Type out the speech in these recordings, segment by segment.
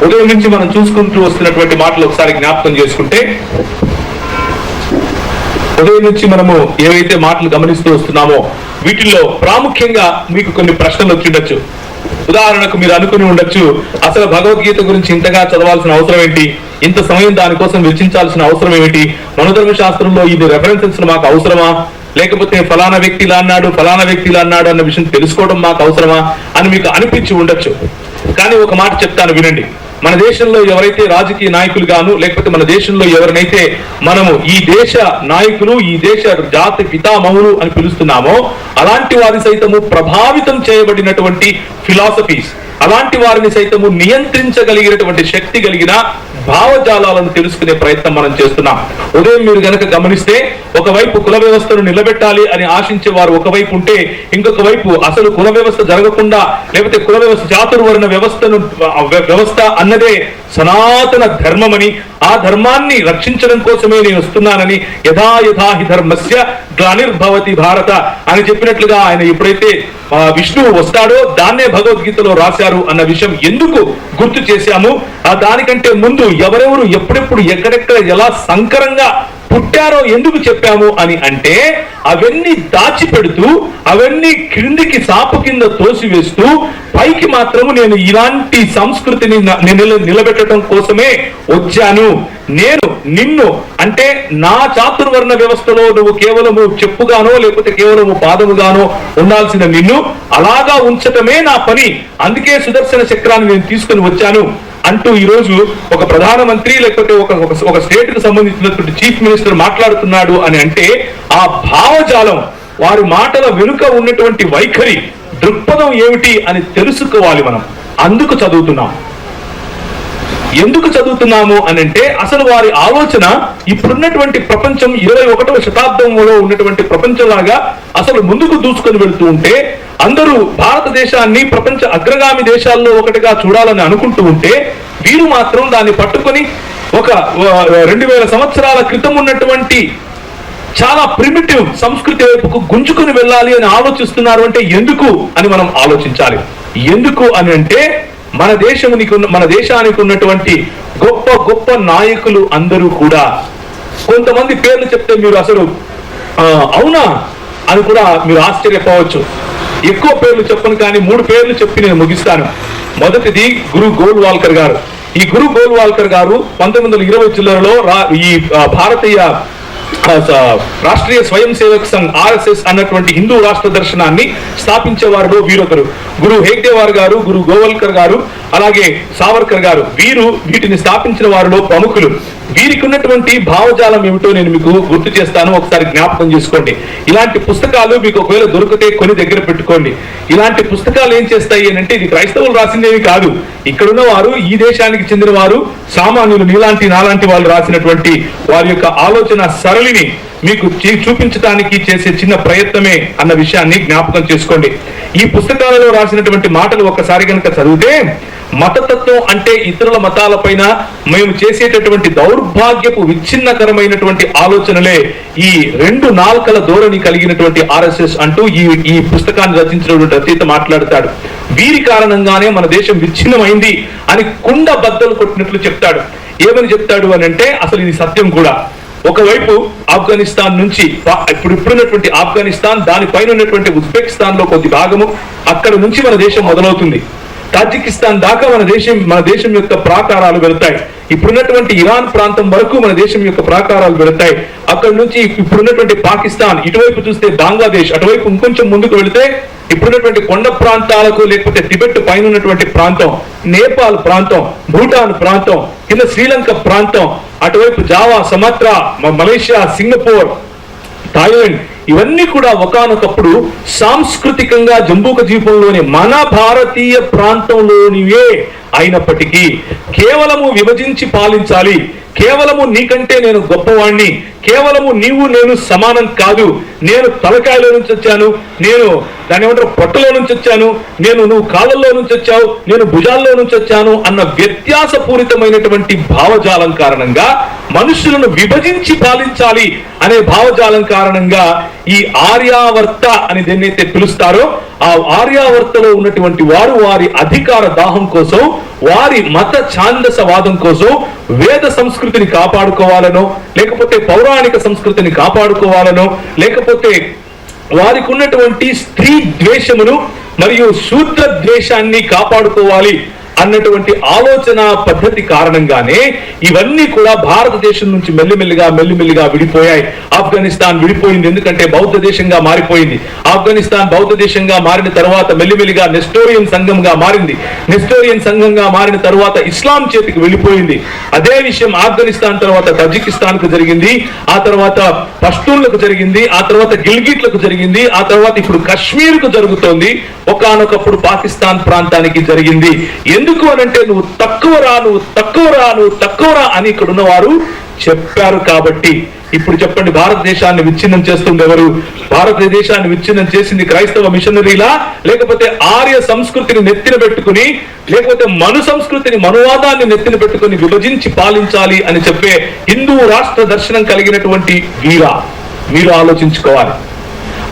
ఉదయం నుంచి మనం చూసుకుంటూ వస్తున్నటువంటి మాటలు ఒకసారి జ్ఞాపకం చేసుకుంటే, ఉదయం నుంచి మనము ఏవైతే మాటలు గమనిస్తూ వస్తున్నామో వీటిల్లో ప్రాముఖ్యంగా మీకు కొన్ని ప్రశ్నలు వచ్చిండొచ్చు. ఉదాహరణకు మీరు అనుకుని ఉండొచ్చు, అసలు భగవద్గీత గురించి ఇంతగా చదవాల్సిన అవసరం ఏంటి, ఇంత సమయం దానికోసం వెచ్చించాల్సిన అవసరం ఏమిటి, మనోధర్మ శాస్త్రంలో ఇది రెఫరెన్సెస్ మాకు అవసరమా, లేకపోతే ఫలానా వ్యక్తి ఇలా అన్నాడు ఫలానా వ్యక్తి ఇలా అన్నాడు అన్న విషయం తెలుసుకోవడం మాకు అవసరమా అని మీకు అనిపించి ఉండొచ్చు. కానీ ఒక మాట చెప్తాను వినండి. మన దేశంలో ఎవరైతే రాజకీయ నాయకులు గాను, లేకపోతే మన దేశంలో ఎవరినైతే మనము ఈ దేశ నాయకులు, ఈ దేశ జాతి పితామహులు అని పిలుస్తున్నామో అలాంటి వారి సైతము ప్రభావితం చేయబడినటువంటి ఫిలాసఫీస్, అలాంటి వారిని సైతము నియంత్రించగలిగినటువంటి శక్తి కలిగిన భావజాలాలను తెలుసుకునే ప్రయత్నం మనం చేస్తున్నాం. ఉదయం మీరు గనక గమనిస్తే, ఒకవైపు కుల వ్యవస్థను నిలబెట్టాలి అని ఆశించే వారు ఒకవైపు ఉంటే, ఇంకొక వైపు అసలు కుల వ్యవస్థ జరగకుండా, లేకపోతే కుల వ్యవస్థ చాతుర్వర్ణ వ్యవస్థ అన్నదే సనాతన ధర్మమని, ఆ ధర్మాన్ని రక్షించడం కోసమే నేను వస్తున్నానని, యథా యథా హి ధర్మస్య గ్లానిర్భవతి భారత అని చెప్పినట్లుగా ఆయన ఎప్పుడైతే విష్ణువు వస్తాడో దాన్నే భగవద్గీతలో రాశారు అన్న విషయం ఎందుకు గుర్తు చేశాము. దానికంటే ముందు ఎవరెవరు ఎప్పుడెప్పుడు ఎక్కడెక్కడ ఎలా సంకరంగా పుట్టారో ఎందుకు చెప్పాము అని అంటే, అవన్నీ దాచిపెడుతూ అవన్నీ క్రిందికి సాపు కింద తోసివేస్తూ పైకి మాత్రము నేను ఇలాంటి సంస్కృతిని నిలబెట్టడం కోసమే వచ్చాను. నేను నిన్ను అంటే నా చాతుర్వర్ణ వ్యవస్థలో నువ్వు కేవలము చెప్పుగానో లేకపోతే కేవలము పాదముగానో ఉండాల్సిన నిన్ను అలాగా ఉంచటమే నా పని, అందుకే సుదర్శన చక్రాన్ని నేను తీసుకుని వచ్చాను అంటూ ఈరోజు ఒక ప్రధానమంత్రి లేకపోతే ఒక స్టేట్ కు సంబంధించినటువంటి చీఫ్ మినిస్టర్ మాట్లాడుతున్నాడు అని అంటే, ఆ భావజాలం, వారి మాటల వెనుక ఉన్నటువంటి వైఖరి, దృక్పథం ఏమిటి అని తెలుసుకోవాలి. మనం అందుకు చదువుతున్నాం. ఎందుకు చదువుతున్నాము అని అంటే, అసలు వారి ఆలోచన ఇప్పుడున్నటువంటి ప్రపంచం 21వ శతాబ్దంలో ఉన్నటువంటి ప్రపంచంలాగా అసలు ముందుకు దూసుకొని వెళుతూ ఉంటే, అందరూ భారతదేశాన్ని ప్రపంచ అగ్రగామి దేశాల్లో ఒకటిగా చూడాలని అనుకుంటూ ఉంటే, వీరు మాత్రం దాన్ని పట్టుకొని ఒక 2000 సంవత్సరాల క్రితం ఉన్నటువంటి చాలా ప్రిమిటివ్ సంస్కృతి వైపుకు గుంజుకుని వెళ్ళాలి అని ఆలోచిస్తున్నారు. అంటే ఎందుకు అని మనం ఆలోచించాలి. ఎందుకు అని అంటే, మన దేశానికి ఉన్నటువంటి గొప్ప గొప్ప నాయకులు అందరూ కూడా, కొంతమంది పేర్లు చెప్తే మీరు అసలు అవునా అని కూడా మీరు ఆశ్చర్యపోవచ్చు. ఎక్కువ పేర్లు చెప్పను, కానీ 3 పేర్లు చెప్పి నేను ముగిస్తాను. మొదటిది గురు గోల్వాల్కర్ గారు. ఈ గురు గోల్వాల్కర్ గారు 1920 చిల్లరలో ఈ భారతీయ రాష్ట్రీయ స్వయం సేవక్ సంఘ్ RSS అన్నటువంటి హిందూ రాష్ట్ర దర్శనాన్ని స్థాపించే వారిలో వీరొకరు. గురు హేగ్డేవార్ గారు, గురు గోవల్కర్ గారు, అలాగే సావర్కర్ గారు, వీటిని స్థాపించిన వారిలో ప్రముఖులు. వీరికి ఉన్నటువంటి భావజాలం ఏమిటో నేను మీకు గుర్తు చేస్తాను, ఒకసారి జ్ఞాపకం చేసుకోండి. ఇలాంటి పుస్తకాలు మీకు ఒకవేళ దొరికితే కొని దగ్గర పెట్టుకోండి. ఇలాంటి పుస్తకాలు ఏం చేస్తాయి అని అంటే, ఇది క్రైస్తవులు రాసిందేవి కాదు, ఇక్కడున్న వారు, ఈ దేశానికి చెందిన వారు, సామాన్యులు, నీలాంటి నాలాంటి వాళ్ళు రాసినటువంటి వారి యొక్క ఆలోచన సరళిని మీకు చూపించడానికి చేసే చిన్న ప్రయత్నమే అన్న విషయాన్ని జ్ఞాపకం చేసుకోండి. ఈ పుస్తకాలలో రాసినటువంటి మాటలు ఒక్కసారి కనుక చదివితే, మతతత్వం అంటే ఇతరుల మతాలపైన మేము చేసేటటువంటి దౌర్భాగ్యపు విచ్ఛిన్నకరమైనటువంటి ఆలోచనలే ఈ 2 నాల్కల ధోరణి కలిగినటువంటి RSS అంటూ ఈ పుస్తకాన్ని రచించినటువంటి రచయిత మాట్లాడతాడు. వీరి కారణంగానే మన దేశం విచ్ఛిన్నమైంది అని కుండ బద్దలు కొట్టినట్లు చెప్తాడు. ఏమని చెప్తాడు అని అంటే, అసలు ఇది సత్యం కూడా. ఒకవైపు ఆఫ్ఘనిస్తాన్ నుంచి ఇప్పుడున్నటువంటి ఆఫ్ఘనిస్తాన్, దానిపైన ఉన్నటువంటి ఉజ్బెకిస్తాన్ లో కొద్ది భాగము, అక్కడ నుంచి మన దేశం మొదలవుతుంది. తాజికిస్తాన్ దాకా మన దేశం యొక్క ప్రాకారాలు వెళతాయి. ఇప్పుడున్నటువంటి ఇరాన్ ప్రాంతం వరకు మన దేశం యొక్క ప్రాకారాలు వెళతాయి. అక్కడ నుంచి ఇప్పుడున్నటువంటి పాకిస్తాన్, ఇటువైపు చూస్తే బంగ్లాదేశ్, అటువైపు ఇంకొంచెం ముందుకు వెళితే ఇప్పుడున్నటువంటి కొండ ప్రాంతాలకు, లేకపోతే టిబెట్ పైన ఉన్నటువంటి ప్రాంతం, నేపాల్ ప్రాంతం, భూటాన్ ప్రాంతం, కింద శ్రీలంక ప్రాంతం, అటువైపు జావా, సుమాత్రా, మలేషియా, సింగపూర్, థాయిలాండ్, ఇవన్నీ కూడా ఒకానొకప్పుడు సాంస్కృతికంగా జంబూక ద్వీపంలోని మన భారతీయ ప్రాంతంలోనివే అయినప్పటికీ కేవలము విభజించి పాలించాలి, కేవలము నీకంటే నేను గొప్పవాణ్ణి, కేవలము నీవు నేను సమానం కాదు, నేను తలకాయలో నుంచి వచ్చాను, నేను దాని ఏమంటారు పొట్టలో నుంచి వచ్చాను, నువ్వు కాళ్ళల్లో నుంచి వచ్చావు, నేను భుజాల్లో నుంచి వచ్చాను అన్న వ్యత్యాసపూరితమైనటువంటి భావజాలం కారణంగా, మనుషులను విభజించి పాలించాలి అనే భావజాలం కారణంగా ఈ ఆర్యావర్త అని దేన్నైతే పిలుస్తారో, ఆ ఆర్యావర్తలో ఉన్నటువంటి వారు వారి అధికార దాహం కోసం వారి మత ఛాందసవాదం కోసం వేద సంస్కృతిని కాపాడుకోవాలనో, లేకపోతే పౌరాణిక సంస్కృతిని కాపాడుకోవాలనో, లేకపోతే వారికి ఉన్నటువంటి స్త్రీ ద్వేషమును మరియు శూద్ర ద్వేషాన్ని కాపాడుకోవాలి అన్నటువంటి ఆలోచన పద్ధతి కారణంగానే ఇవన్నీ కూడా భారతదేశం నుంచి మెల్లిమెల్లిగా విడిపోయాయి. ఆఫ్ఘనిస్తాన్ విడిపోయింది ఎందుకంటే బౌద్ధ దేశంగా మారిపోయింది. ఆఫ్ఘనిస్తాన్ బౌద్ధ దేశంగా మారిన తర్వాత మెల్లిమెల్లిగా నెస్టోరియన్ సంఘంగా మారింది. నెస్టోరియన్ సంఘంగా మారిన తర్వాత ఇస్లాం చేతికి వెళ్ళిపోయింది. అదే విషయం ఆఫ్ఘనిస్తాన్ తర్వాత తజికిస్తాన్ కు జరిగింది, ఆ తర్వాత పష్తూన్లకు జరిగింది, ఆ తర్వాత గిల్గిట్లకు జరిగింది, ఆ తర్వాత ఇప్పుడు కశ్మీర్ కు జరుగుతోంది, ఒకానొకప్పుడు పాకిస్తాన్ ప్రాంతానికి జరిగింది. ఎందుకు అనంటే నువ్వు తక్కువరా అని ఇక్కడ ఉన్నవారు చెప్పారు కాబట్టి. ఇప్పుడు చెప్పండి, భారతదేశాన్ని విచ్ఛిన్నం చేస్తుంది ఎవరు? భారతదేశాన్ని విచ్ఛిన్నం చేసింది క్రైస్తవ మిషనరీలా, లేకపోతే ఆర్య సంస్కృతిని నెత్తిన పెట్టుకుని, లేకపోతే మను సంస్కృతిని మనువాదాన్ని నెత్తిన పెట్టుకుని విభజించి పాలించాలి అని చెప్పే హిందూ రాష్ట్ర దర్శనం కలిగినటువంటి వీరా? మీరు ఆలోచించుకోవాలి.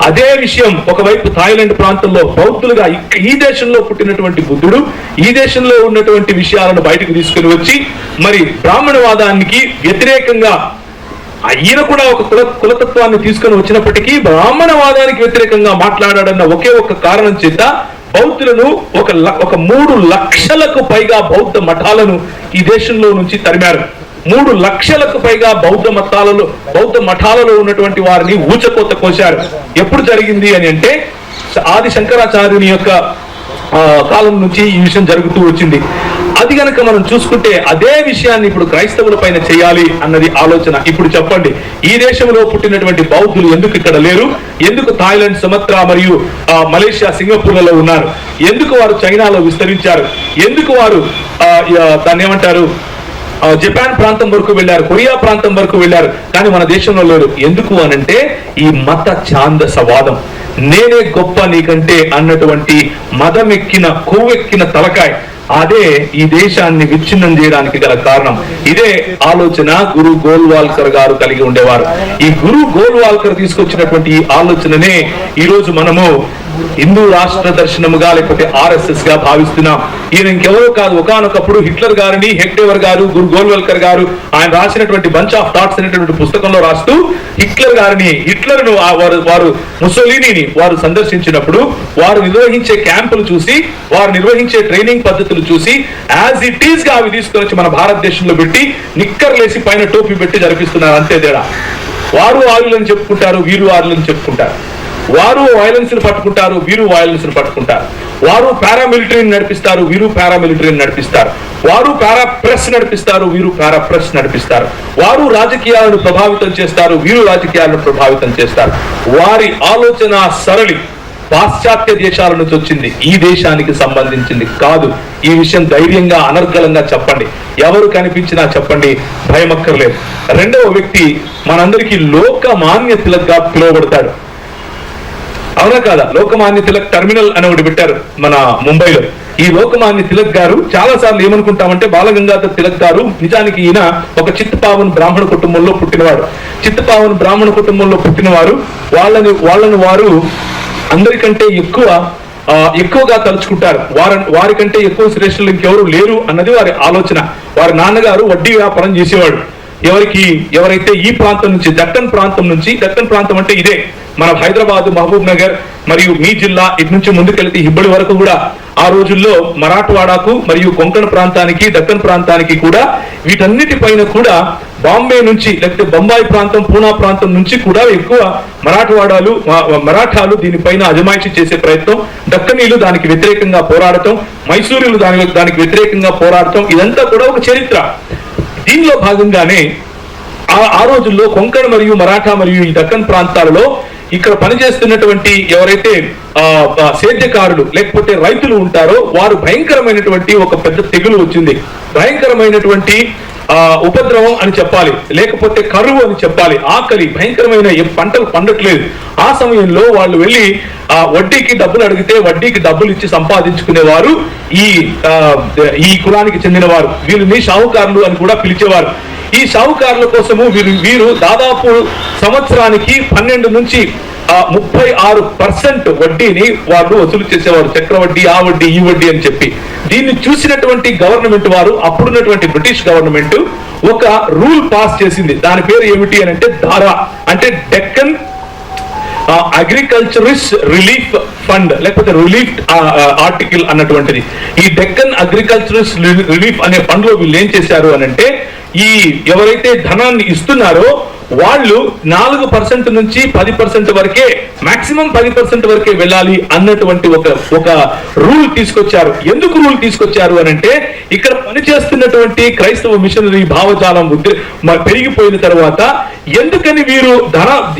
అదే విషయం ఒకవైపు థాయిలాండ్ ప్రాంతంలో బౌద్ధులుగా ఈ దేశంలో పుట్టినటువంటి బుద్ధుడు ఈ దేశంలో ఉన్నటువంటి విషయాలను బయటకు తీసుకుని వచ్చి మరి బ్రాహ్మణవాదానికి వ్యతిరేకంగా ఈయన కూడా ఒక కులతత్వాన్ని తీసుకుని వచ్చినప్పటికీ బ్రాహ్మణవాదానికి వ్యతిరేకంగా మాట్లాడాడన్న ఒకే ఒక కారణం చేత బౌద్ధులను ఒక 3 లక్షలకు పైగా బౌద్ధ మఠాలను ఈ దేశంలో నుంచి తరిమారు. 3 లక్షలకు పైగా బౌద్ధ మఠాలలో ఉన్నటువంటి వారిని ఊచకోత కోశారు. ఎప్పుడు జరిగింది అని అంటే ఆది శంకరాచార్యుని యొక్క కాలం నుంచి ఈ విషయం జరుగుతూ వచ్చింది. అది గనక మనం చూసుకుంటే అదే విషయాన్ని ఇప్పుడు క్రైస్తవుల పైన చేయాలి అన్నది ఆలోచన. ఇప్పుడు చెప్పండి, ఈ దేశంలో పుట్టినటువంటి బౌద్ధులు ఎందుకు ఇక్కడ లేరు? ఎందుకు థాయిలాండ్, సుమత్రా మరియు మలేషియా, సింగపూర్లలో ఉన్నారు? ఎందుకు వారు చైనాలో విస్తరించారు? ఎందుకు వారు దాన్ని ఏమంటారు జపాన్ ప్రాంతం వరకు వెళ్ళారు, కొరియా ప్రాంతం వరకు వెళ్ళారు, కానీ మన దేశంలో లేరు? ఎందుకు అనంటే ఈ మత ఛాందసవాదం, నేనే గొప్ప నీకంటే అన్నటువంటి మదమెక్కిన కొవ్వెక్కిన తలకాయ, అదే ఈ దేశాన్ని విచ్ఛిన్నం చేయడానికి గల కారణం. ఇదే ఆలోచన గురు గోల్వాల్కర్ గారు కలిగి ఉండేవారు. ఈ గురు గోల్వాల్కర్ తీసుకొచ్చినటువంటి ఈ ఆలోచననే ఈ రోజు మనము హిందూ రాష్ట్ర దర్శనముగా లేకపోతే ఆర్ఎస్ఎస్ గా భావిస్తున్నాం. ఈయన ఇంకెవరో కాదు, ఒకానొకప్పుడు హిట్లర్ గారిని హెగ్డేవర్ గారు, గురు గోల్వాల్కర్ గారు ఆయన రాసినటువంటి బంచ్ ఆఫ్ థాట్స్ అనేటువంటి పుస్తకంలో రాస్తూ హిట్లర్ను వారు ముసోలినీని వారు సందర్శించినప్పుడు వారు నిర్వహించే క్యాంపులు చూసి, వారు నిర్వహించే ట్రైనింగ్ పద్ధతులు చూసి యాజ్ ఇట్ ఈస్ గా అవి తీసుకొని వచ్చి మన భారతదేశంలో పెట్టి నిక్కర్లేసి పైన టోపీ పెట్టి జరిపిస్తున్నారు. అంతే తేడా. వారు ఆయులని చెప్పుకుంటారు, వీరు ఆయులని చెప్పుకుంటారు. వారు వైలెన్స్ ని పట్టుకుంటారు, వీరు వైలెన్స్ ని పట్టుకుంటారు. వారు పారామిలిటరీని నడిపిస్తారు, వీరు పారామిలిటరీని నడిపిస్తారు. వారు పారా ప్రెస్ నడిపిస్తారు, వీరు పారా ప్రెస్ నడిపిస్తారు. వారు రాజకీయాలను ప్రభావితం చేస్తారు, వీరు రాజకీయాలను ప్రభావితం చేస్తారు. వారి ఆలోచన సరళి పాశ్చాత్య దేశాల నుంచి వచ్చింది, ఈ దేశానికి సంబంధించింది కాదు. ఈ విషయం ధైర్యంగా అనర్గళంగా చెప్పండి, ఎవరు కనిపించినా చెప్పండి, భయమక్కర్లేదు. రెండవ వ్యక్తి మనందరికీ లోకమాన్య తిలక్ గా పిలువబడతాడు. అవునా కాదా? లోకమాన్య తిలక్ టెర్మినల్ అని ఒకటి పెట్టారు మన ముంబైలో. ఈ లోకమాన్య తిలక్ గారు చాలా సార్లు ఏమనుకుంటామంటే బాలగంగాధర్ తిలక్ గారు నిజానికి ఈయన ఒక చిత్తపావన్ బ్రాహ్మణ కుటుంబంలో పుట్టినవాడు. చిత్తపావన్ బ్రాహ్మణ కుటుంబంలో పుట్టినవారు వాళ్ళని వారు అందరికంటే ఎక్కువగా తలుచుకుంటారు. వారికంటే ఎక్కువ శ్రేష్ఠులు ఇంకెవరు లేరు అన్నది వారి ఆలోచన. వారి నాన్నగారు వడ్డీ వ్యాపారం చేసేవాడు. ఎవరైతే ఈ ప్రాంతం నుంచి దక్కన్ ప్రాంతం అంటే ఇదే మన హైదరాబాద్, మహబూబ్ నగర్ మరియు మీ జిల్లా, ఇటు నుంచి ముందుకెళ్తే హిబ్బడి వరకు కూడా ఆ రోజుల్లో మరాఠవాడాకు మరియు కొంకణ ప్రాంతానికి, దక్కన్ ప్రాంతానికి కూడా వీటన్నిటిపైన కూడా బాంబే నుంచి లేకపోతే బొంబాయి ప్రాంతం, పూనా ప్రాంతం నుంచి కూడా ఎక్కువ మరాఠాలు దీనిపైన అజమాయిషీ చేసే ప్రయత్నం, దక్కనీలు దానికి వ్యతిరేకంగా పోరాడటం, మైసూరులు దానికి వ్యతిరేకంగా పోరాడటం, ఇదంతా కూడా ఒక చరిత్ర. దీనిలో భాగంగానే ఆ రోజుల్లో కొంకణ మరియు మరాఠా మరియు ఈ దక్కన్ ప్రాంతాలలో ఇక్కడ పనిచేస్తున్నటువంటి ఎవరైతే సేద్యకారులు లేకపోతే రైతులు ఉంటారో వారు భయంకరమైనటువంటి ఒక పెద్ద తెగులు వచ్చింది. భయంకరమైనటువంటి ఉపద్రవం అని చెప్పాలి, లేకపోతే కరువు అని చెప్పాలి. ఆకలి, భయంకరమైన పంటలు పండట్లేదు. ఆ సమయంలో వాళ్ళు వెళ్ళి వడ్డీకి డబ్బులు అడిగితే వడ్డీకి డబ్బులు ఇచ్చి సంపాదించుకునేవారు ఈ కులానికి చెందిన వారు. వీళ్ళని షావుకారులు అని కూడా పిలిచేవారు. ఈ షావుకారుల కోసము వీరు దాదాపు సంవత్సరానికి 12 నుంచి 36% వడ్డీని వాళ్ళు వసూలు చేసేవారు, చక్రవడ్డీ, ఆ వడ్డీ, ఈ వడ్డీ అని చెప్పి. దీన్ని చూసినటువంటి గవర్నమెంట్ వారు, అప్పుడున్నటువంటి బ్రిటిష్ గవర్నమెంట్ ఒక రూల్ పాస్ చేసింది. దాని పేరు ఏమిటి అని అంటే ధారా, అంటే డెక్కన్ అగ్రికల్చరిస్ట్ రిలీఫ్ ఫండ్, లేకపోతే రిలీఫ్ ఆర్టికల్ అన్నటువంటిది. ఈ డెక్కన్ అగ్రికల్చరిస్ట్ రిలీఫ్ అనే ఫండ్ లో వీళ్ళు ఏం చేశారు అని అంటే, ఈ ఎవరైతే ధనాన్ని ఇస్తున్నారో వాళ్ళు 4% నుంచి 10% వరకే, మాక్సిమం 10% వరకే వెళ్ళాలి అన్నటువంటి ఒక రూల్ తీసుకొచ్చారు. ఎందుకు రూల్ తీసుకొచ్చారు అని అంటే, ఇక్కడ పనిచేస్తున్నటువంటి క్రైస్తవ మిషనరీ భావజాలం పెరిగిపోయిన తర్వాత ఎందుకని వీరు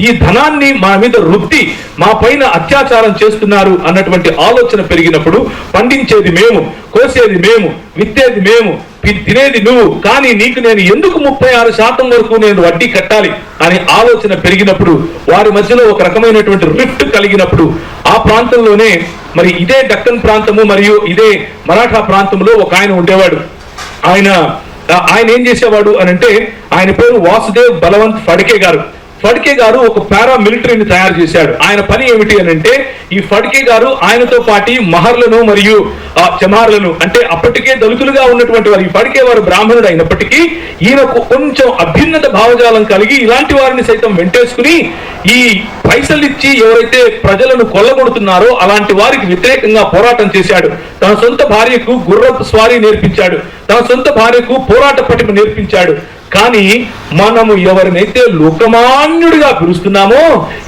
ఈ ధనాన్ని మా మీద రుద్ది మా పైన అత్యాచారం చేస్తున్నారు అన్నటువంటి ఆలోచన పెరిగినప్పుడు, పండించేది మేము, కోసేది మేము, విత్తేది మేము, తినేది నువ్వు, కానీ నీకు నేను ఎందుకు 36% వరకు నేను వడ్డీ కట్టాలి అని ఆలోచన పెరిగినప్పుడు, వారి మధ్యలో ఒక రకమైనటువంటి రిఫ్ట్ కలిగినప్పుడు, ఆ ప్రాంతంలోనే మరి ఇదే దక్కన్ ప్రాంతము మరియు ఇదే మరాఠా ప్రాంతంలో ఒక ఆయన ఉండేవాడు. ఆయన ఏం చేసేవాడు అని అంటే, ఆయన పేరు వాసుదేవ్ బలవంత్ ఫడ్కే గారు. ఫడ్కే గారు ఒక పారామిలిటరీని తయారు చేశాడు. ఆయన పని ఏమిటి అని అంటే, ఈ ఫడ్కే గారు ఆయనతో పాటి మహర్లను మరియు చమార్లను, అంటే అప్పటికే దళితులుగా ఉన్నటువంటి వారు, ఈ ఫడ్కే వారు బ్రాహ్మణుడు అయినప్పటికీ ఈయనకు కొంచెం అభ్యున్నత భావజాలం కలిగి ఇలాంటి వారిని సైతం వెంటేసుకుని ఈ పైసలు ఇచ్చి ఎవరైతే ప్రజలను కొల్లగొడుతున్నారో అలాంటి వారికి వ్యతిరేకంగా పోరాటం చేశాడు. తన సొంత భార్యకు గుర్రపు స్వారీ నేర్పించాడు, తన సొంత భార్యకు పోరాట పటిమ నేర్పించాడు. కానీ మనము ఎవరినైతే లోకమాన్యుడిగా పిలుస్తున్నామో,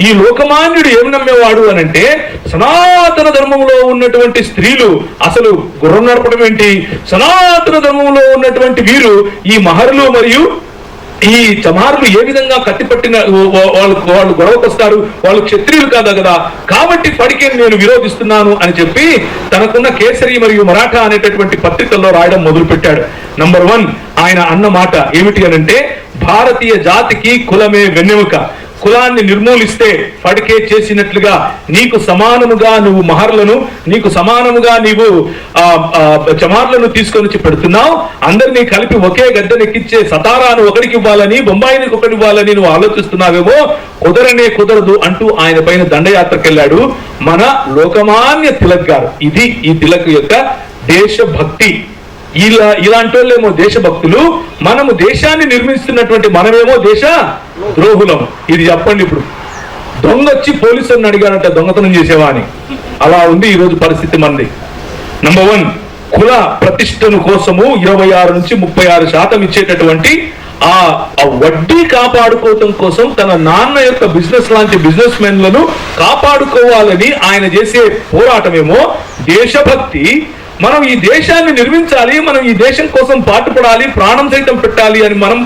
ఈ లోకమాన్యుడు ఏమి నమ్మేవాడు అని అంటే, సనాతన ధర్మంలో ఉన్నటువంటి స్త్రీలు అసలు గుర్రం నడపడం ఏంటి, సనాతన ధర్మంలో ఉన్నటువంటి వీరు ఈ మహర్లు మరియు ఈ చమారులు ఏ విధంగా కట్టిపట్టిన వాళ్ళు గొడవకొస్తారు, వాళ్ళు క్షత్రియులు కాదా కదా, కాబట్టి ఫడ్కే నేను విరోధిస్తున్నాను అని చెప్పి తనకున్న కేసరి మరియు మరాఠా అనేటటువంటి పత్రికల్లో రాయడం మొదలు పెట్టాడు. నంబర్ 1 ఆయన అన్న మాట ఏమిటి అని అంటే, భారతీయ జాతికి కులమే వెన్నెముక, కులాన్ని నిర్మూలిస్తే ఫడ్కే చేసినట్లుగా నీకు సమానముగా నువ్వు మహర్లను, నీకు సమానముగా నీవు చమార్లను తీసుకొని పెడుతున్నావు, అందరినీ కలిపి ఒకే గద్దెనెక్కించే సతారాను ఒకరికి ఇవ్వాలని, బొంబాయిని ఒకటి ఇవ్వాలని నువ్వు ఆలోచిస్తున్నావేమో, కుదరదు అంటూ ఆయన పైన దండయాత్రకు వెళ్ళాడు మన లోకమాన్య తిలక్ గారు. ఇది ఈ తిలక్ యొక్క దేశభక్తి. ఇలాంటి వాళ్ళేమో దేశభక్తులు, మనము దేశాన్ని నిర్మిస్తున్నటువంటి మనమేమో దేశ ద్రోహులం. ఇది చెప్పండి. ఇప్పుడు దొంగొచ్చి పోలీసులను అడిగారంట దొంగతనం చేసేవా అని. అలా ఉంది ఈరోజు పరిస్థితి మనది. నంబర్ 1 కుల ప్రతిష్టను కోసము 26 నుంచి 36% ఇచ్చేటటువంటి ఆ వడ్డీ కాపాడుకోవటం కోసం తన నాన్న యొక్క బిజినెస్ లాంటి బిజినెస్ మెన్లను కాపాడుకోవాలని ఆయన చేసే పోరాటమేమో దేశభక్తి. మనం ఈ దేశాన్ని నిర్మించాలి, మనం ఈ దేశం కోసం పాటుపడాలి, ప్రాణం సైతం పెట్టాలి అని మనం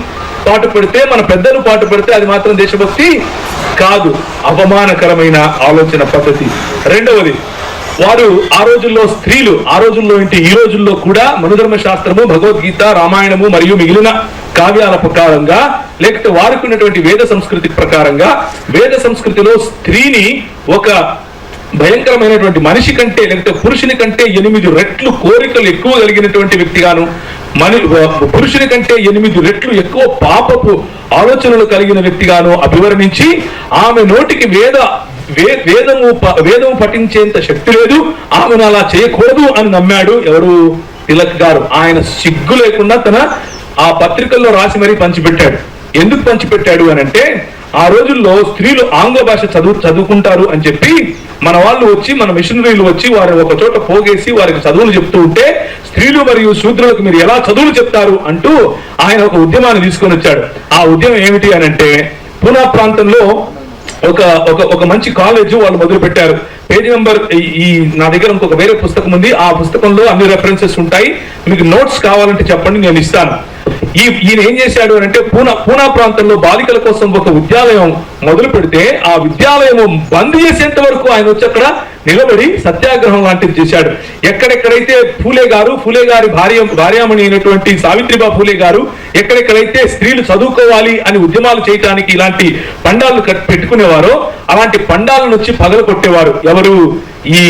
పాటు పెడితే, మన పెద్దలు పాటు పెడితే అది మాత్రం దేశభక్తి కాదు, అవమానకరమైన ఆలోచన పద్ధతి. రెండవది, వారు ఆ రోజుల్లో స్త్రీలు, ఆ రోజుల్లో ఏంటి ఈ రోజుల్లో కూడా మనుధర్మ శాస్త్రము, భగవద్గీత, రామాయణము మరియు మిగిలిన కావ్యాల ప్రకారంగా, లేకపోతే వారికి ఉన్నటువంటి వేద సంస్కృతి ప్రకారంగా, వేద సంస్కృతిలో స్త్రీని ఒక భయంకరమైనటువంటి మనిషి కంటే, లేకపోతే పురుషుని కంటే 8 రెట్లు కోరికలు ఎక్కువ కలిగినటువంటి వ్యక్తిగాను, పురుషుని కంటే 8 రెట్లు ఎక్కువ పాపపు ఆలోచనలు కలిగిన వ్యక్తిగాను అభివర్ణించి, ఆమె నోటికి వేదము పఠించేంత శక్తి లేదు, ఆమెను అలా చేయకూడదు అని నమ్మాడు ఎవరు? తిలక్ గారు. ఆయన సిగ్గు లేకుండా తన ఆ పత్రికల్లో రాసి మరీ పంచిపెట్టాడు. ఎందుకు పంచిపెట్టాడు అని అంటే, ఆ రోజుల్లో స్త్రీలు ఆంగ్ల భాష చదువుకుంటారు అని చెప్పి మన వాళ్ళు వచ్చి, మన మిషనరీలు వచ్చి వారిని ఒక చోట పోగేసి వారికి చదువులు చెప్తూ ఉంటే, స్త్రీలు మరియు శూద్రులకు మీరు ఎలా చదువులు చెప్తారు అంటూ ఆయన ఒక ఉద్యమాన్ని తీసుకొని వచ్చాడు. ఆ ఉద్యమం ఏమిటి అని అంటే, పూనా ప్రాంతంలో ఒక మంచి కాలేజ్ వాళ్ళు మొదలు పెట్టారు. పేజీ నెంబర్ నా దగ్గర ఇంకొక వేరే పుస్తకం ఉంది, ఆ పుస్తకంలో అన్ని రెఫరెన్సెస్ ఉంటాయి, మీకు నోట్స్ కావాలంటే చెప్పండి నేను ఇస్తాను. ఈయన ఏం చేశాడు అని అంటే, పూనా ప్రాంతంలో బాలికల కోసం ఒక విద్యాలయం మొదలు పెడితే, ఆ విద్యాలయం బంద్ చేసేంత వరకు ఆయన వచ్చి అక్కడ నిలబడి సత్యాగ్రహం లాంటిది చేశాడు. ఎక్కడెక్కడైతే ఫూలే గారి భార్యామణి అయినటువంటి సావిత్రిబా ఫూలే గారు ఎక్కడెక్కడైతే స్త్రీలు చదువుకోవాలి అని ఉద్యమాలు చేయడానికి ఇలాంటి పండాలు పెట్టుకునేవారో, అలాంటి పండాలను వచ్చి పగలు కొట్టేవారు ఎవరు? ఈ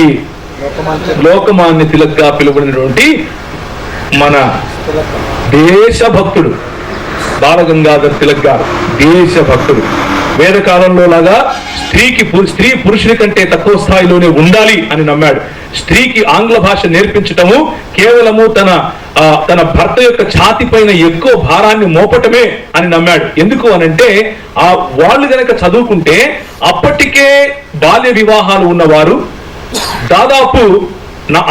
లోకమాన్య తిలక్ గా పిలువబడినటువంటి మన దేశభక్తుడు బాలగంగాధర్ తిలక్ గారు. దేశభక్తుడు. వేదకాలంలో లాగా స్త్రీ పురుషుని కంటే తక్కువ స్థాయిలోనే ఉండాలి అని నమ్మాడు. స్త్రీకి ఆంగ్ల భాష నేర్పించటము కేవలము తన భర్త యొక్క ఛాతి పైన ఎక్కువ భారాన్ని మోపటమే అని నమ్మాడు. ఎందుకు అనంటే వాళ్ళు గనక చదువుకుంటే అప్పటికే బాల్య వివాహాలు ఉన్నవారు దాదాపు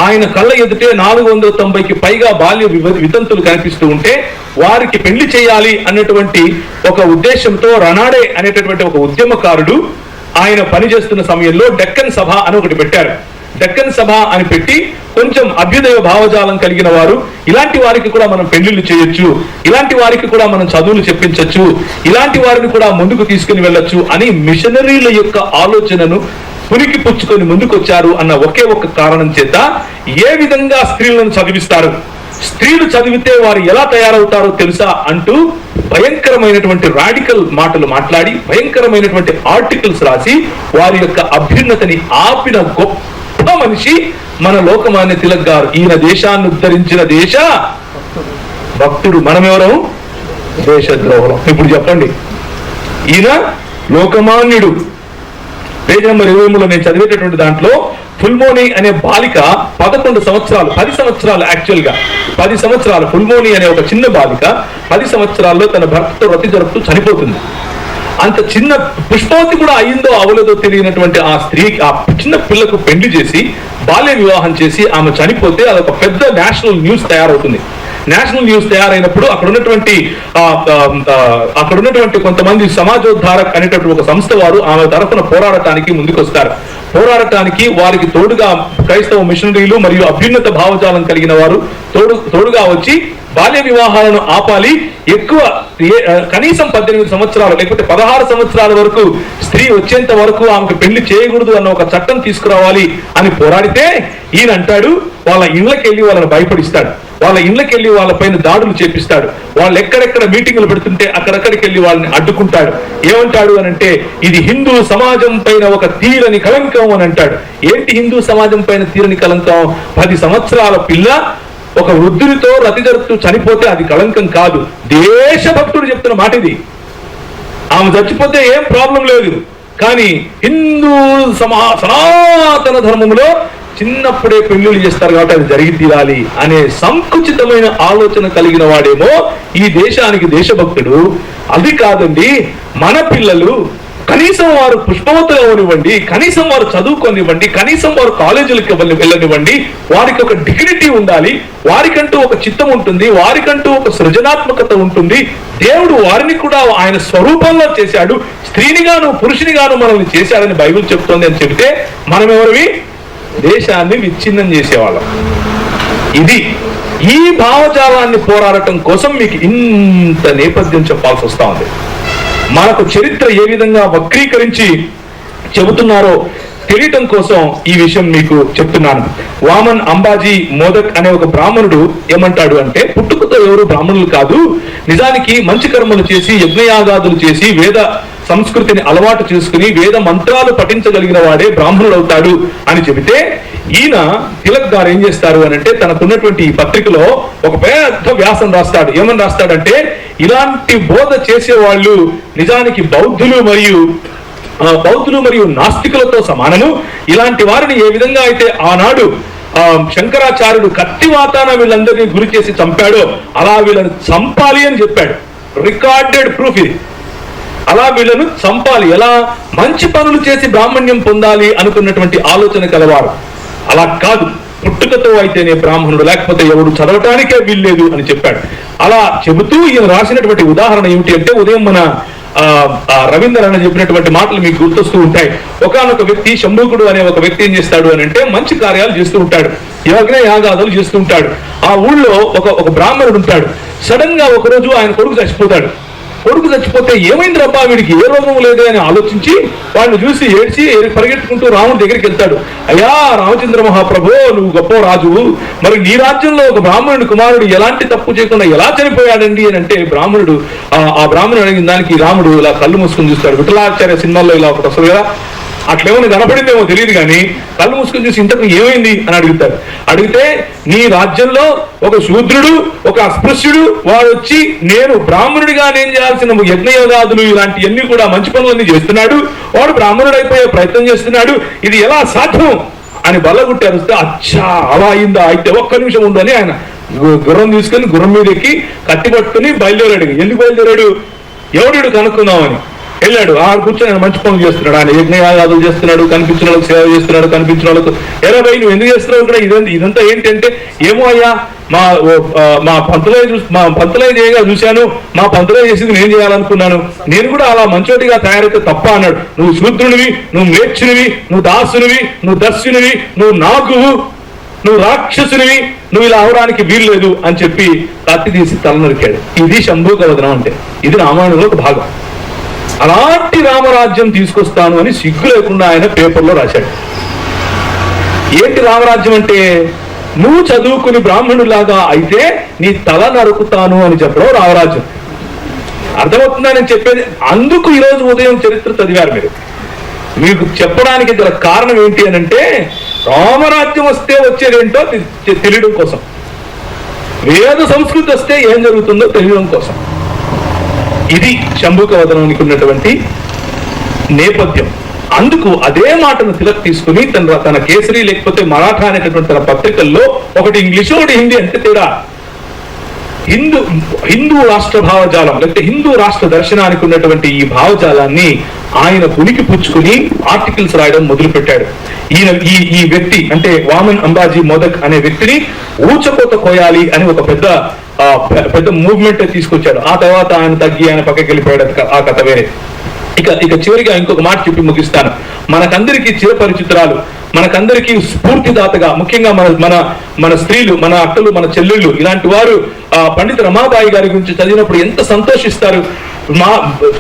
ఆయన కళ్ళ ఎదుటే 490కి పైగా బాల్య వితంతులు కనిపిస్తూ ఉంటే వారికి పెళ్లి చేయాలి అన్నటువంటి ఒక ఉద్దేశంతో రనాడే అనేటటువంటి ఒక ఉద్యమకారుడు ఆయన పనిచేస్తున్న సమయంలో డెక్కన్ సభ అని ఒకటి పెట్టారు. డెక్కన్ సభ అని పెట్టి కొంచెం అభ్యుదయ భావజాలం కలిగిన వారు ఇలాంటి వారికి కూడా మనం పెళ్లిళ్ళు చేయొచ్చు, ఇలాంటి వారికి కూడా మనం చదువులు చెప్పించవచ్చు, ఇలాంటి వారిని కూడా ముందుకు తీసుకుని వెళ్ళొచ్చు అని మిషనరీల యొక్క ఆలోచనను పురికి పుచ్చుకొని ముందుకొచ్చారు అన్న ఒకే ఒక్క కారణం చేత ఏ విధంగా స్త్రీలను చదివిస్తారు, స్త్రీలు చదివితే వారు ఎలా తయారవుతారో తెలుసా అంటూ భయంకరమైనటువంటి రాడికల్ మాటలు మాట్లాడి భయంకరమైనటువంటి ఆర్టికల్స్ రాసి వారి యొక్క అభ్యున్నతిని ఆపిన గొప్ప మనిషి మన లోకమాన్య తిలక్ గారు. ఈయన దేశాన్ని ఉద్ధరించిన దేశ భక్తుడు, మనమెవరం దేశద్రోహులం. ఇప్పుడు చెప్పండి, ఈయన లోకమాన్యుడు. పేజ్ నెంబర్ 23లో నేను చదివేటటువంటి దాంట్లో ఫుల్మోని అనే బాలిక 10 సంవత్సరాలు యాక్చువల్ గా 10 సంవత్సరాలు ఫుల్మోని అనే ఒక చిన్న బాలిక 10 సంవత్సరాల్లో తన భర్తతో రతి జరుపుతూ చనిపోతుంది. అంత చిన్న పుష్పవతి కూడా అయిందో అవలేదో తెలియనటువంటి ఆ స్త్రీ ఆ చిన్న పిల్లకు పెళ్లి చేసి బాల్య వివాహం చేసి ఆమె చనిపోతే అదొక పెద్ద నేషనల్ న్యూస్ తయారవుతుంది. నేషనల్ న్యూస్ తయారైనప్పుడు అక్కడ ఉన్నటువంటి కొంతమంది సమాజోద్ధారక్ అనేటటువంటి ఒక సంస్థ వారు ఆమె తరఫున పోరాడటానికి ముందుకొస్తారు. పోరాడటానికి వారికి తోడుగా క్రైస్తవ మిషనరీలు మరియు అభ్యున్నత భావజాలం కలిగిన వారు తోడుగా వచ్చి బాల్య వివాహాలను ఆపాలి, ఎక్కువ కనీసం 18 సంవత్సరాలు లేకపోతే 16 సంవత్సరాల వరకు స్త్రీ వచ్చేంత వరకు ఆమెకు పెళ్లి చేయకూడదు అన్న ఒక చట్టం తీసుకురావాలి అని పోరాడితే ఈయన అంటాడు వాళ్ళ ఇళ్ళకి వెళ్ళి వాళ్ళని భయపడిస్తాడు, వాళ్ళ ఇళ్ళకి వెళ్ళి వాళ్ళపైన దాడులు చేపిస్తాడు, వాళ్ళు ఎక్కడెక్కడ మీటింగులు పెడుతుంటే అక్కడక్కడికి వెళ్ళి వాళ్ళని అడ్డుకుంటాడు. ఏమంటాడు అని అంటే ఇది హిందూ సమాజం పైన ఒక తీరని కలంకం అని అంటాడు. ఏంటి హిందూ సమాజం పైన తీరని కలంకం? 10 సంవత్సరాల పిల్ల ఒక వృద్ధుడితో రతి జరుపుతూ చనిపోతే అది కళంకం కాదు. దేశభక్తుడు చెప్తున్న మాట ఇది. ఆమె చచ్చిపోతే ఏం ప్రాబ్లం లేదు, కానీ హిందూ సనాతన ధర్మంలో చిన్నప్పుడే పెళ్లిళ్ళు చేస్తారు కాబట్టి అది జరిగి తీరాలి అనే సంకుచితమైన ఆలోచన కలిగిన వాడేమో ఈ దేశానికి దేశభక్తుడు. అది కాదండి, మన పిల్లలు కనీసం వారు పుష్పవతులు అవనివ్వండి, కనీసం వారు చదువుకొనివ్వండి, కనీసం వారు కాలేజీలకు వెళ్ళనివ్వండి, వారికి ఒక డిగ్నిటీ ఉండాలి, వారికంటూ ఒక చిత్తం ఉంటుంది, వారికంటూ ఒక సృజనాత్మకత ఉంటుంది. దేవుడు వారిని కూడా ఆయన స్వరూపంలో చేశాడు, స్త్రీనిగాను పురుషునిగాను మనల్ని చేశాడని బైబిల్ చెప్తోంది అని చెబితే మనం ఎవరివి? దేశాన్ని విచ్ఛిన్నం చేసేవాళ్ళం. ఇది ఈ భావజాలాన్ని పోరాడటం కోసం మీకు ఇంత నేపథ్యం చెప్పాల్సి వస్తా ఉంది. మనకు చరిత్ర ఏ విధంగా వక్రీకరించి చెబుతున్నారో తెలియటం కోసం ఈ విషయం మీకు చెప్తున్నాను. వామన్ అంబాజీ మోదక్ అనే ఒక బ్రాహ్మణుడు ఏమంటాడు అంటే, పుట్టుకతో ఎవరు బ్రాహ్మణులు కాదు, నిజానికి మంచి కర్మలు చేసి యజ్ఞయాగాదులు చేసి వేద సంస్కృతిని అలవాటు చేసుకుని వేద మంత్రాలు పఠించగలిగిన వాడే బ్రాహ్మణుడు అవుతాడు అని చెబితే, ఈయన తిలక్ గారు ఏం చేస్తారు అని అంటే తనకున్నటువంటి ఈ పత్రికలో ఒక పెద్ద వ్యాసం రాస్తాడు. ఏమని రాస్తాడంటే, ఇలాంటి బోధ చేసేవాళ్ళు నిజానికి బౌద్ధులు మరియు నాస్తికులతో సమానము. ఇలాంటి వారిని ఏ విధంగా అయితే ఆనాడు శంకరాచార్యుడు కత్తివాతాన వీళ్ళందరినీ గురి చేసి చంపాడో అలా వీళ్ళని చంపాలి అని చెప్పాడు. రికార్డెడ్ ప్రూఫ్ ఇది. అలా వీళ్ళను చంపాలి, ఎలా మంచి పనులు చేసి బ్రాహ్మణ్యం పొందాలి అనుకున్నటువంటి ఆలోచన కలవారు. అలా కాదు, పుట్టుకతో అయితేనే బ్రాహ్మణుడు, లేకపోతే ఎవడు చదవటానికే వీల్లేదు అని చెప్పాడు. అలా చెబుతూ ఈయన రాసినటువంటి ఉదాహరణ ఏమిటి అంటే, ఉదయం మన రవీంద్రనాథ్ చెప్పినటువంటి మాటలు మీకు గుర్తొస్తూ ఉంటాయి. ఒకానొక వ్యక్తి శంభూకుడు అనే ఒక వ్యక్తి ఏం చేస్తాడు అని అంటే మంచి కార్యాలు చేస్తూ ఉంటాడు, యజ్ఞ యాగాదులు చేస్తూ ఉంటాడు. ఆ ఊళ్ళో ఒక బ్రాహ్మణుడు ఉంటాడు. సడన్ గా ఒకరోజు ఆయన కొడుకు చచ్చిపోతాడు. కొడుకు చచ్చిపోతే ఏమైంది రబ్బా వీడికి, ఏ రోగం లేదే అని ఆలోచించి వాడిని చూసి ఏడ్చి పరిగెట్టుకుంటూ రాముడి దగ్గరికి వెళ్తాడు. అయ్యా రామచంద్ర మహాప్రభు, నువ్వు గొప్ప రాజు, మరి నీ రాజ్యంలో ఒక బ్రాహ్మణుడి కుమారుడు ఎలాంటి తప్పు చేయకుండా ఎలా చనిపోయాడండి అని అంటే ఆ బ్రాహ్మణుడు అడిగిన దానికి రాముడు ఇలా కళ్ళు మూసుకుని చూస్తాడు. విఠలాచార్య సినిమాల్లో ఇలా ఒకటి వస్తుంది కదా, అట్లేమో కనపడిందేమో తెలియదు కానీ కళ్ళు మూసుకొని చూసి ఇంతకు ఏమైంది అని అడుగుతారు. అడిగితే నీ రాజ్యంలో ఒక శూద్రుడు, ఒక అస్పృశ్యుడు వాడు వచ్చి నేను బ్రాహ్మణుడిగా నేను చేయాల్సిన యజ్ఞయోగాదులు ఇలాంటివన్నీ కూడా మంచి పనులన్నీ చేస్తున్నాడు, వాడు బ్రాహ్మణుడు అయిపోయే ప్రయత్నం చేస్తున్నాడు, ఇది ఎలా సాధ్యం అని బల్లగుట్టారు. అచ్చా అలా అయిందా, అయితే ఒక్క నిమిషం ఉందని ఆయన గుర్రం తీసుకొని గుర్రం మీద ఎక్కి కత్తి పట్టుకుని బయలుదేరాడు. ఎందుకు బయలుదేరాడు? ఎవడు కనుక్కుందామని వెళ్ళాడు. ఆ కూర్చొని ఆయన మంచి పనులు చేస్తున్నాడు, ఆయన యజ్ఞయాగాదులు చేస్తున్నాడు, కనిపించిన వాళ్ళకి సేవ చేస్తున్నాడు, కనిపించిన వాళ్ళకు ఎలా భయ్ నువ్వు ఎందుకు చేస్తున్నావు ఇక్కడ, ఇదంతా ఏంటంటే ఏమో అయ్యా మా పంతులయ్య చేయగా చూశాను, మా పంతులయ్య చేసింది నేను చేయాలనుకున్నాను, నేను కూడా అలా మంచోటిగా తయారైతే తప్ప అన్నాడు. నువ్వు శూద్రునివి, నువ్వు మేచ్చునివి, నువ్వు దాసునివి, నువ్వు దస్యునివి, నువ్వు నాగువు, నువ్వు రాక్షసునివి, నువ్వు ఇలా అవడానికి వీల్లేదు అని చెప్పి కత్తి తీసి తల నరికాడు. ఇది శంభూక వదనం అంటే, ఇది రామాయణంలో ఒక భాగం. అలాంటి రామరాజ్యం తీసుకొస్తాను అని సిగ్గు లేకుండా ఆయన పేపర్లో రాశాడు. ఏంటి రామరాజ్యం అంటే, నువ్వు చదువుకుని బ్రాహ్మణులాగా అయితే నీ తల నరుకుతాను అని చెప్పడం రామరాజ్యం. అర్థమవుతుందా నేను చెప్పేది? అందుకు ఈరోజు ఉదయం చరిత్ర చదివారు మీరు. మీకు చెప్పడానికి గల కారణం ఏంటి అని అంటే, రామరాజ్యం వస్తే వచ్చేదేంటో తెలియడం కోసం, వేద సంస్కృతి వస్తే ఏం జరుగుతుందో తెలియడం కోసం. ఇది శంభూక వదనానికి ఉన్నటువంటి నేపథ్యం. అందుకు అదే మాటను తిలక్ తీసుకుని తన కేసరి లేకపోతే మరాఠా అనేటటువంటి తన పత్రికల్లో ఒకటి ఇంగ్లీషు ఒకటి హిందీ అంటే తేడా, హిందూ రాష్ట్ర భావజాలం లేకపోతే హిందూ రాష్ట్ర దర్శనానికి ఉన్నటువంటి ఈ భావజాలాన్ని ఆయన పునికి పుచ్చుకుని ఆర్టికల్స్ రాయడం మొదలు పెట్టాడు. ఈ వ్యక్తి అంటే వామన్ అంబాజీ మోదక్ అనే వ్యక్తిని ఊచకోత కోయాలి అని ఒక పెద్ద మూవ్మెంట్ తీసుకొచ్చాడు. ఆ తర్వాత ఆయన తగ్గి ఆయన పక్కకి వెళ్ళిపోయాడు. ఆ కథ వేరే. ఇక చివరిగా ఇంకొక మాట చెప్పి ముగిస్తాను. మనకందరికీ చిరపరిచితురాలు, మనకందరికీ స్ఫూర్తిదాతగా, ముఖ్యంగా మన స్త్రీలు, మన అక్కలు, మన చెల్లెళ్ళు ఇలాంటి వారు పండిత రమాబాయి గారి గురించి చదివినప్పుడు ఎంత సంతోషిస్తారు.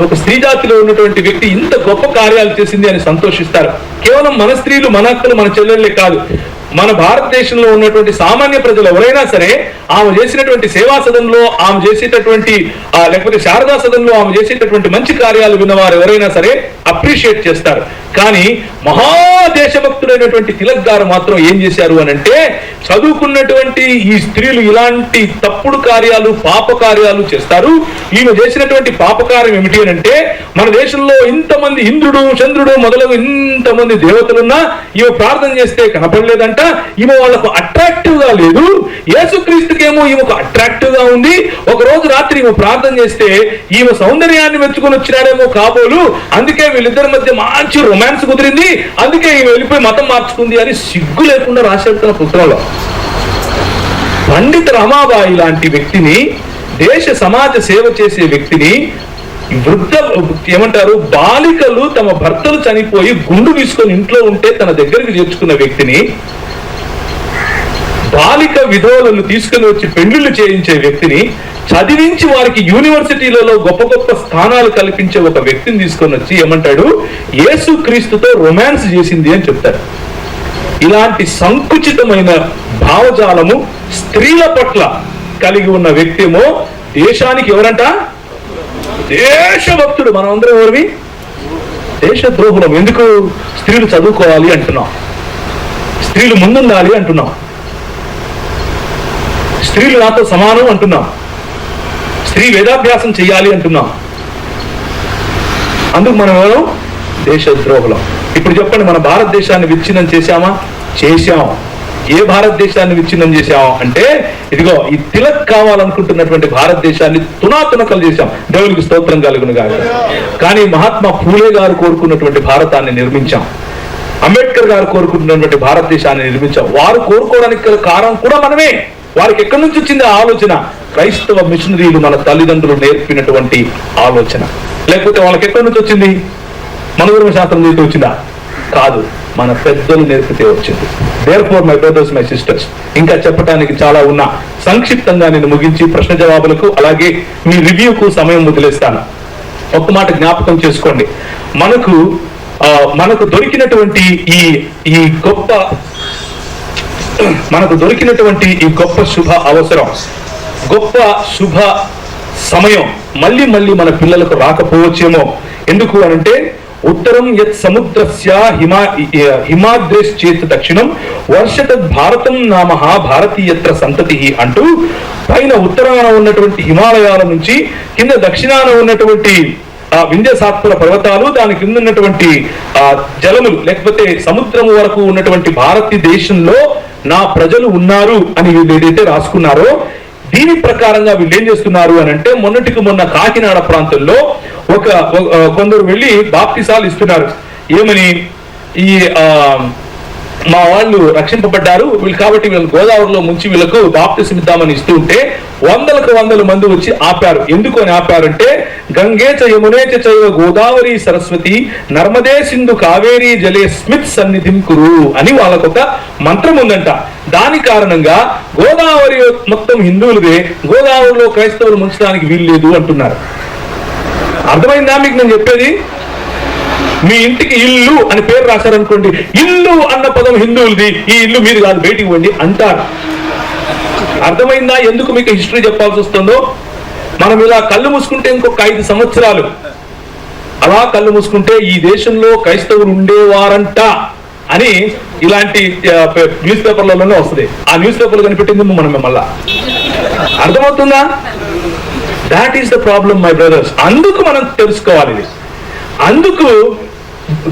ఒక స్త్రీ జాతిలో ఉన్నటువంటి వ్యక్తి ఇంత గొప్ప కార్యాలు చేసింది అని సంతోషిస్తారు. కేవలం మన స్త్రీలు, మన అక్కలు, మన చెల్లెళ్ళే కాదు, మన భారతదేశంలో ఉన్నటువంటి సామాన్య ప్రజలు ఎవరైనా సరే ఆమె చేసినటువంటి సేవా సదనంలో ఆమె చేసేటటువంటి లేకపోతే శారదా సదనంలో ఆమె చేసేటటువంటి మంచి కార్యాలు విన్నవారు ఎవరైనా సరే అప్రిషియేట్ చేస్తారు. కానీ మహాదేశభక్తుడైనటువంటి తిలక్ గారు మాత్రం ఏం చేశారు అని అంటే, చదువుకున్నటువంటి ఈ స్త్రీలు ఇలాంటి తప్పుడు కార్యాలు, పాప కార్యాలు చేస్తారు. ఈమె చేసినటువంటి పాపకార్యం ఏమిటి అని అంటే, మన దేశంలో ఇంతమంది ఇంద్రుడు, చంద్రుడు మొదలగు ఇంతమంది దేవతలున్నా ఈమె ప్రార్థన చేస్తే కనపడలేదంట. ఈమె వాళ్ళకు అట్రాక్టివ్ గా లేదు, యేసుక్రీస్తుకేమో ఈమెకు అట్రాక్టివ్ గా ఉంది. ఒక రోజు రాత్రి ఈమె ప్రార్థన చేస్తే ఈమె సౌందర్యాన్ని మెచ్చుకొని వచ్చినాడేమో కాబోలు, అందుకే వీళ్ళిద్దరి మధ్య మంచి రొమాన్స్ కుదిరింది, అందుకే ఈమె వెళ్ళిపోయి మతం మార్చుకుంది అని సిగ్గు లేకుండా రాశాడు తన పుస్తకంలో. పండిత రమాబాయి లాంటి వ్యక్తిని, దేశ సమాజ సేవ చేసే వ్యక్తిని, ఏమంటారు బాలికలు తమ భర్తలు చనిపోయి గుండు తీసుకొని ఇంట్లో ఉంటే తన దగ్గరికి చేర్చుకున్న వ్యక్తిని, బాలిక విధవలను తీసుకుని వచ్చి పెళ్లిళ్లు చేయించే వ్యక్తిని, చదివించి వారికి యూనివర్సిటీలలో గొప్ప గొప్ప స్థానాలు కల్పించే ఒక వ్యక్తిని తీసుకొని వచ్చి ఏమంటాడు, యేసుక్రీస్తుతో రొమాన్స్ చేసింది అని చెప్తారు. ఇలాంటి సంకుచితమైన భావజాలము స్త్రీల పట్ల కలిగి ఉన్న వ్యక్తి ఏమో దేశానికి ఎవరంట, దేశభక్తుడు. మనం అందరం ఎవరివి? దేశద్రోహులం. ఎందుకు? స్త్రీలు చదువుకోవాలి అంటున్నాం, స్త్రీలు ముందుండాలి అంటున్నాం, స్త్రీలు నాతో సమానం అంటున్నాం, స్త్రీ వేదాభ్యాసం చేయాలి అంటున్నాం. అందుకు మనం ఎవరు? దేశద్రోహులం. ఇప్పుడు చెప్పండి, మన భారతదేశాన్ని విచ్ఛిన్నం చేశామా? చేశాం. ఏ భారతదేశాన్ని విచ్ఛిన్నం చేశాం అంటే, ఇదిగో ఈ తిలక్ కావాలనుకుంటున్నటువంటి భారతదేశాన్ని తునాతునకలు చేశాం. దేవునికి స్తోత్రం కలుగును గాక. కానీ మహాత్మా ఫూలే గారు కోరుకున్నటువంటి భారతాన్ని నిర్మించాం, అంబేద్కర్ గారు కోరుకుంటున్నటువంటి భారతదేశాన్ని నిర్మించాం. వారు కోరుకోవడానికి కారణం కూడా మనమే. వారికి ఎక్కడి నుంచి వచ్చింది ఆలోచన? క్రైస్తవ మిషనరీలు, మన తల్లిదండ్రులు నేర్పినటువంటి ఆలోచన. లేకపోతే వాళ్ళకి ఎక్కడి నుంచి వచ్చింది? మనోధర్మ శాస్త్రం నుంచి వచ్చిందా? కాదు, మన పెద్దలు నేర్పితే వచ్చింది. Therefore my brothers, my sisters, ఇంకా చెప్పడానికి చాలా ఉన్నా. సంక్షిప్తంగా నేను ముగించి ప్రశ్న జవాబులకు అలాగే మీ రివ్యూకు సమయం వదిలేస్తాను. ఒక్క మాట జ్ఞాపకం చేసుకోండి. మనకు దొరికినటువంటి ఈ గొప్ప శుభ అవసరం, గొప్ప శుభ సమయం మళ్ళీ మన పిల్లలకు రాకపోవచ్చేమో. ఎందుకు అనంటే, ఉత్తరం యత్ సముద్రస్య హిమాద్రేశ్చేత్ దక్షిణం వర్షతద్ భారతం నామః భారతీయత్ర సంతతి అంటూ పైన ఉత్తరాన ఉన్నటువంటి హిమాలయాల నుంచి కింద దక్షిణాన ఉన్నటువంటి వింధ్యసాత్పుర పర్వతాలు, దాని కింద ఉన్నటువంటి జలములు లేకపోతే సముద్రం వరకు ఉన్నటువంటి భారతదేశంలో నా ప్రజలు ఉన్నారు అని వీళ్ళు ఏదైతే రాసుకున్నారో, దీని ప్రకారంగా వీళ్ళు ఏం చేస్తున్నారు అని అంటే, మొన్నటికి మొన్న కాకినాడ ప్రాంతంలో కొందరు వెళ్ళి బాప్తిసాలు ఇస్తున్నారు. ఏమని, ఈ మా వాళ్ళు రక్షింపబడ్డారు వీళ్ళు కాబట్టి వీళ్ళని గోదావరిలో ముంచి వీళ్ళకు బాప్తిసం ఇద్దామని ఇస్తూ ఉంటే వందల మంది వచ్చి ఆపారు. ఎందుకు అని ఆపారంటే, గంగే చ యమునే చైవ గోదావరి సరస్వతి నర్మదే సింధు కావేరీ జలే స్మిత్ సన్నిధిం కురు అని వాళ్ళకొక మంత్రం ఉందంట. దాని కారణంగా గోదావరి మొత్తం హిందువులదే, గోదావరిలో క్రైస్తవులు ముంచడానికి వీలు లేదు అంటున్నారు. అర్థమైందా మీకు నేను చెప్పేది? మీ ఇంటికి ఇల్లు అని పేరు రాశారనుకోండి, ఇల్లు అన్న పదం హిందువులది, ఈ ఇల్లు మీరు కాదు బయటికి ఇవ్వండి అంటారు. అర్థమైందా ఎందుకు మీకు హిస్టరీ చెప్పాల్సి వస్తుందో? మనం ఇలా కళ్ళు మూసుకుంటే ఇంకొక 5 సంవత్సరాలు అలా కళ్ళు మూసుకుంటే ఈ దేశంలో క్రైస్తవులు ఉండేవారంట అని ఇలాంటి న్యూస్ పేపర్లలోనే వస్తుంది. ఆ న్యూస్ పేపర్లు కనిపెట్టింది మనం మళ్ళా. అర్థమవుతుందా? That is the problem my brothers. అందుకు మనం తెలుసుకోవాలి ఇది. అందుకు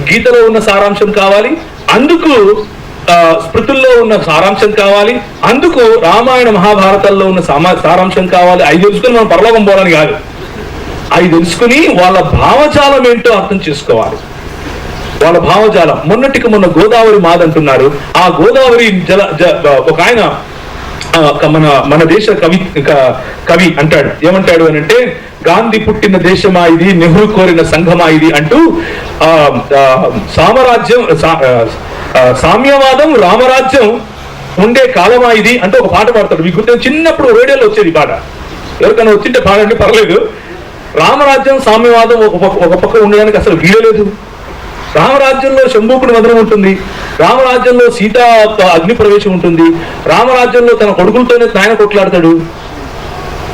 గీతలో ఉన్న సారాంశం కావాలి, అందుకు స్మృతుల్లో ఉన్న సారాంశం కావాలి, అందుకు రామాయణ మహాభారతాల్లో ఉన్న సారాంశం కావాలి. అవి తెలుసుకుని మనం పరలోకం పోవాలని కాదు, అవి తెలుసుకుని వాళ్ళ భావజాలం ఏంటో అర్థం చేసుకోవాలి. వాళ్ళ భావజాలం. మొన్నటికి మొన్న గోదావరి మాదంటున్నారు. ఆ గోదావరి ఒక ఆయన మన దేశ కవి అంటాడు. ఏమంటాడు అని అంటే, గాంధీ పుట్టిన దేశమా ఇది, నెహ్రూ కోరిన సంఘమా ఇది అంటూ సామ్యవాదం రామరాజ్యం ఉండే కాలమా ఇది అంటే ఒక పాట పాడతాడు. మీకు గుర్తు, చిన్నప్పుడు రేడియోలో వచ్చేది పాట. ఎవరికైనా వచ్చింటే పాడండి పర్లేదు. రామరాజ్యం సామ్యవాదం ఒక పక్క ఉండడానికి అసలు వీలలేదు. రామరాజ్యంలో శంభూకుడి వదనం ఉంటుంది, రామరాజ్యంలో సీతా అగ్ని ప్రవేశం ఉంటుంది, రామరాజ్యంలో తన కొడుకులతోనే నాయన కొట్లాడతాడు.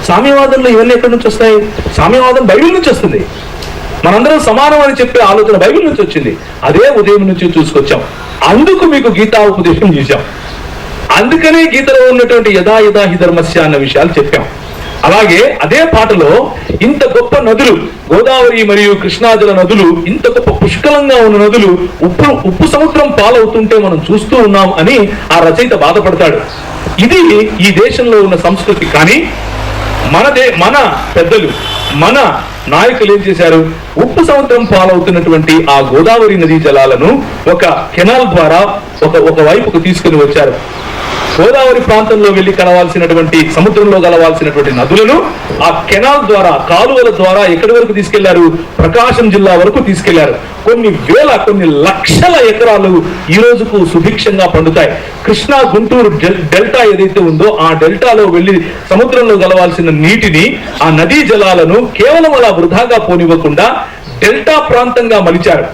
సామ్యవాదంలో ఇవన్నీ ఎక్కడి నుంచి వస్తాయి? సామ్యవాదం బైబిల్ నుంచి వస్తుంది. మనందరం సమానం అని చెప్పే ఆలోచన బైబిల్ నుంచి వచ్చింది. అదే ఉదయం నుంచి చూసుకొచ్చాం. అందుకు మీకు గీతా ఉపదేశం చేశాం. అందుకనే గీతలో ఉన్నటువంటి యథా యథా హి ధర్మస్య అన్న విషయాలు చెప్పాం. అలాగే అదే పాటలో ఇంత గొప్ప నదులు, గోదావరి మరియు కృష్ణాజల నదులు, ఇంత గొప్ప పుష్కలంగా ఉన్న నదులు ఉప్పు సముద్రం పాలవుతుంటే మనం చూస్తూ ఉన్నాం అని ఆ రచయిత బాధపడతాడు. ఇది ఈ దేశంలో ఉన్న సంస్కృతి. కానీ మన పెద్దలు, మన నాయకులు ఏం చేశారు? ఉప్పు సముద్రం పాలవుతున్నటువంటి ఆ గోదావరి నదీ జలాలను ఒక కెనాల్ ద్వారా ఒక వైపుకు తీసుకుని వచ్చారు. గోదావరి ప్రాంతంలో వెళ్లి కలవాల్సినటువంటి, సముద్రంలో కలవాల్సినటువంటి నదులను ఆ కెనాల్ ద్వారా, కాలువల ద్వారా ఎక్కడి వరకు తీసుకెళ్లారు? ప్రకాశం జిల్లా వరకు తీసుకెళ్లారు. కొన్ని లక్షల ఎకరాలు ఈ రోజుకు సుభిక్షంగా పండుతాయి. కృష్ణా గుంటూరు డెల్టా ఏదైతే ఉందో ఆ డెల్టాలో వెళ్లి సముద్రంలో కలవాల్సిన నీటిని, ఆ నదీ జలాలను కేవలం అలా వృధాగా పోనివ్వకుండా డెల్టా ప్రాంతంగా మలిచారు.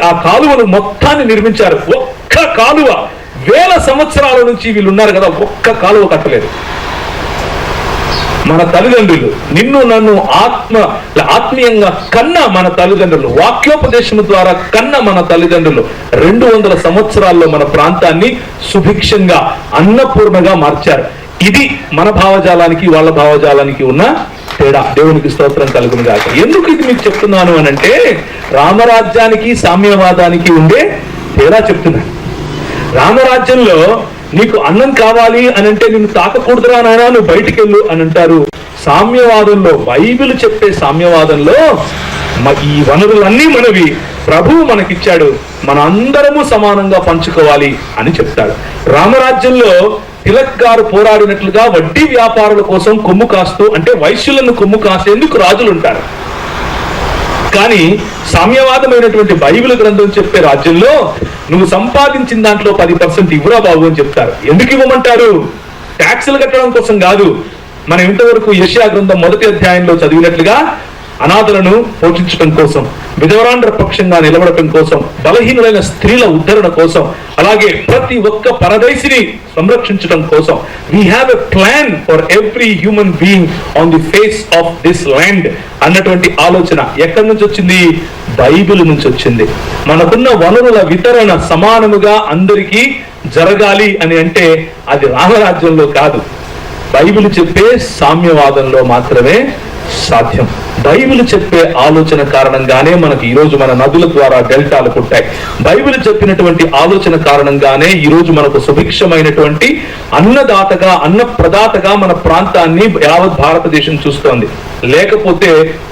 ఆ కాలువను మొత్తాన్ని నిర్మించారు. ఒక్క కాలువ, వేల సంవత్సరాల నుంచి వీళ్ళు ఉన్నారు కదా, ఒక్క కాలువ కట్టలేదు. మన తల్లిదండ్రులు, నిన్ను నన్ను ఆత్మీయంగా కన్న మన తల్లిదండ్రులు, వాక్యోపదేశం ద్వారా కన్న మన తల్లిదండ్రులు 200 సంవత్సరాల్లో మన ప్రాంతాన్ని సుభిక్షంగా, అన్నపూర్ణగా మార్చారు. ఇది మన భావజాలానికి వాళ్ళ భావజాలానికి ఉన్న తేడా. దేవునికి స్తోత్రం కలుగును గాక. ఎందుకు ఇది మీకు చెప్తున్నాను అని అంటే, రామరాజ్యానికి సామ్యవాదానికి ఉండే తేడా చెప్తున్నాను. రామరాజ్యంలో నీకు అన్నం కావాలి అని అంటే నిన్ను తాకకూడదురా నాయనా, నువ్వు బయటికి వెళ్ళు అని అంటారు. సామ్యవాదంలో, బైబిల్ చెప్పే సామ్యవాదంలో ఈ వనరులన్నీ మనవి, ప్రభువు మనకిచ్చాడు, మన అందరము సమానంగా పంచుకోవాలి అని చెప్తాడు. రామరాజ్యంలో తిలక్ గారు పోరాడినట్లుగా వడ్డీ వ్యాపారుల కోసం కొమ్ము కాస్తూ, అంటే వైశ్యులను కొమ్ము కాసేందుకు రాజులు ఉంటారు. కానీ సామ్యవాదమైనటువంటి బైబిల్ గ్రంథం చెప్పే రాజ్యంలో నువ్వు సంపాదించిన దాంట్లో 10% ఇవ్వరా బాబు అని చెప్తారు. ఎందుకు ఇవ్వమంటారు? ట్యాక్సులు కట్టడం కోసం కాదు. మనం ఇంతవరకు యెషయా గ్రంథం 1వ అధ్యాయంలో చదివినట్లుగా అనాథలను పోషించడం కోసం, విధవరాండ్ర పక్షంగా నిలబడటం కోసం, బలహీనులైన స్త్రీల ఉద్ధరణ కోసం, అలాగే ప్రతి ఒక్క పరదేశిని సంరక్షించడం కోసం we have a plan for every human being on the face of this land అన్నటువంటి ఆలోచన ఎక్కడి నుంచి వచ్చింది? బైబిల్ నుంచి వచ్చింది. మనకున్న వనరుల వితరణ సమానముగా అందరికీ జరగాలి అని అంటే అది రామరాజ్యంలో కాదు, బైబిల్ చెప్పే సామ్యవాదంలో మాత్రమే సాధ్యం. బైబిల్ చెప్పే ఆలోచన కారణంగానే మనకి ఈరోజు మన నదుల ద్వారా డెల్టాలు పుట్టాయి. బైబిల్ చెప్పినటువంటి ఆలోచన కారణంగానే ఈరోజు మనకు సుభిక్షమైనటువంటి అన్నదాతగా, అన్న ప్రదాతగా మన ప్రాంతాన్ని యావత్ భారతదేశం చూస్తోంది. లేకపోతే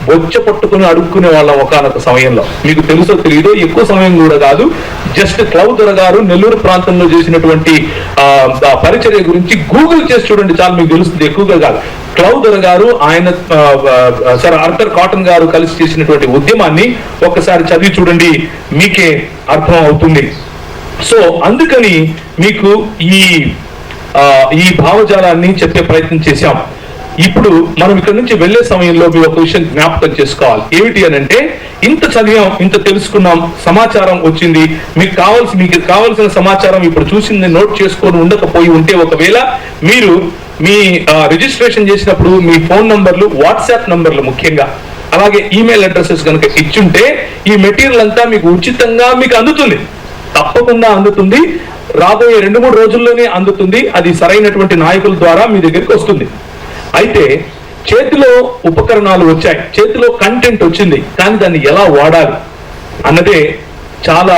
బొచ్చ పట్టుకుని అడుక్కునే వాళ్ళం ఒకనొక సమయంలో. మీకు తెలుసో తెలియదో, ఎక్కువ సమయం కూడా కాదు, జస్ట్ క్లౌదొర గారు నెల్లూరు ప్రాంతంలో చేసినటువంటి పరిచర్య గురించి గూగుల్ చేసి చూడండి చాలు, మీకు తెలుస్తుంది. ఎక్కువగా కాదు, క్లౌదొర గారు ఆయన సర్ ఆర్థర్ కాటన్ గారు కలిసి చేసినటువంటి ఉద్యమాన్ని ఒక్కసారి చదివి చూడండి, మీకే అర్థం అవుతుంది. సో అందుకని మీకు ఈ భావజాలాన్ని చెప్పే ప్రయత్నం చేశాం. ఇప్పుడు మనం ఇక్కడ నుంచి వెళ్లే సమయంలో మీరు ఒక విషయం జ్ఞాపకం చేసుకోవాలి. ఏమిటి అని అంటే, ఇంత చదివాం, ఇంత తెలుసుకున్నాం, సమాచారం వచ్చింది, మీకు కావాల్సిన సమాచారం ఇప్పుడు చూసింది నోట్ చేసుకొని ఉండకపోయి ఉంటే, ఒకవేళ మీరు మీ రిజిస్ట్రేషన్ చేసినప్పుడు మీ ఫోన్ నంబర్లు, వాట్సాప్ నంబర్లు ముఖ్యంగా, అలాగే ఈమెయిల్ అడ్రసెస్ కనుక ఇచ్చుంటే ఈ మెటీరియల్ అంతా మీకు ఉచితంగా మీకు అందుతుంది, తప్పకుండా అందుతుంది. రాబోయే 2-3 రోజుల్లోనే అందుతుంది. అది సరైనటువంటి నాయకుల ద్వారా మీ దగ్గరికి వస్తుంది. అయితే చేతిలో ఉపకరణాలు వచ్చాయి, చేతిలో కంటెంట్ వచ్చింది, కానీ దాన్ని ఎలా వాడాలి అన్నదే చాలా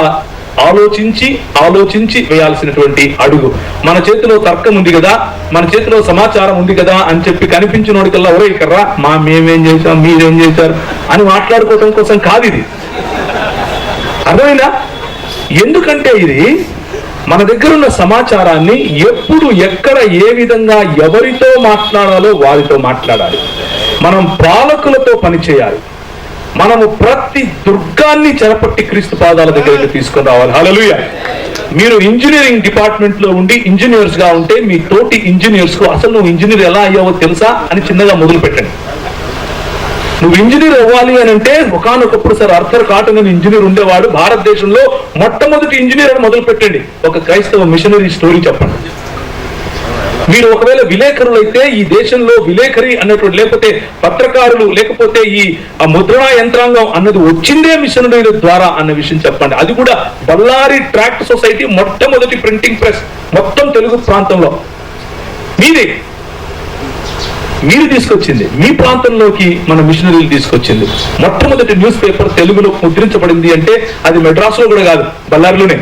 ఆలోచించి వేయాల్సినటువంటి అడుగు. మన చేతిలో తర్కం ఉంది కదా, మన చేతిలో సమాచారం ఉంది కదా అని చెప్పి కనిపించినోడికల్లా ఒరే ఇక్కడ్రా, మేమేం చేశాం, మీరేం చేశారు అని మాట్లాడుకోవడం కోసం కాదు ఇది. అర్థమైందా? ఎందుకంటే ఇది మన దగ్గర ఉన్న సమాచారాన్ని ఎప్పుడు, ఎక్కడ, ఏ విధంగా, ఎవరితో మాట్లాడాలో వారితో మాట్లాడాలి. మనం పాలకులతో పనిచేయాలి. మనము ప్రతి దుర్గాన్ని చెరపట్టి క్రీస్తు పాదాల దగ్గరికి తీసుకొని రావాలి. హల్లెలూయా. మీరు ఇంజనీరింగ్ డిపార్ట్మెంట్ లో ఉండి ఇంజనీర్స్ గా ఉంటే, మీ తోటి ఇంజనీర్స్ కు అసలు నువ్వు ఇంజనీర్ ఎలా అయ్యావో తెలుసా అని చిన్నగా మొదలు పెట్టండి. నువ్వు ఇంజనీర్ అవ్వాలి అని అంటే, ఒకనొకప్పుడు సార్ ఆర్థర్ కాటన్ అని ఇంజనీర్ ఉండేవాడు, భారతదేశంలో మొట్టమొదటి ఇంజనీర్ అని మొదలు పెట్టండి. ఒక క్రైస్తవ మిషనరీ స్టోరీ చెప్పండి. మీరు ఒకవేళ విలేకరులు అయితే, ఈ దేశంలో విలేకరి అన్నటువంటి, లేకపోతే పత్రకారులు, లేకపోతే ఈ ముద్రణా యంత్రాంగం అన్నది వచ్చిందే మిషనరీల ద్వారా అన్న విషయం చెప్పండి. అది కూడా బళ్ళారి ట్రాక్ట్ సొసైటీ మొట్టమొదటి ప్రింటింగ్ ప్రెస్ మొత్తం తెలుగు ప్రాంతంలో మీరు తీసుకొచ్చింది. మీ ప్రాంతంలోకి మన మిషనరీలు తీసుకొచ్చింది. మొట్టమొదటి న్యూస్ పేపర్ తెలుగులో ముద్రించబడింది అంటే అది మెడ్రాస్లో కూడా కాదు, బళ్ళారిలోనే.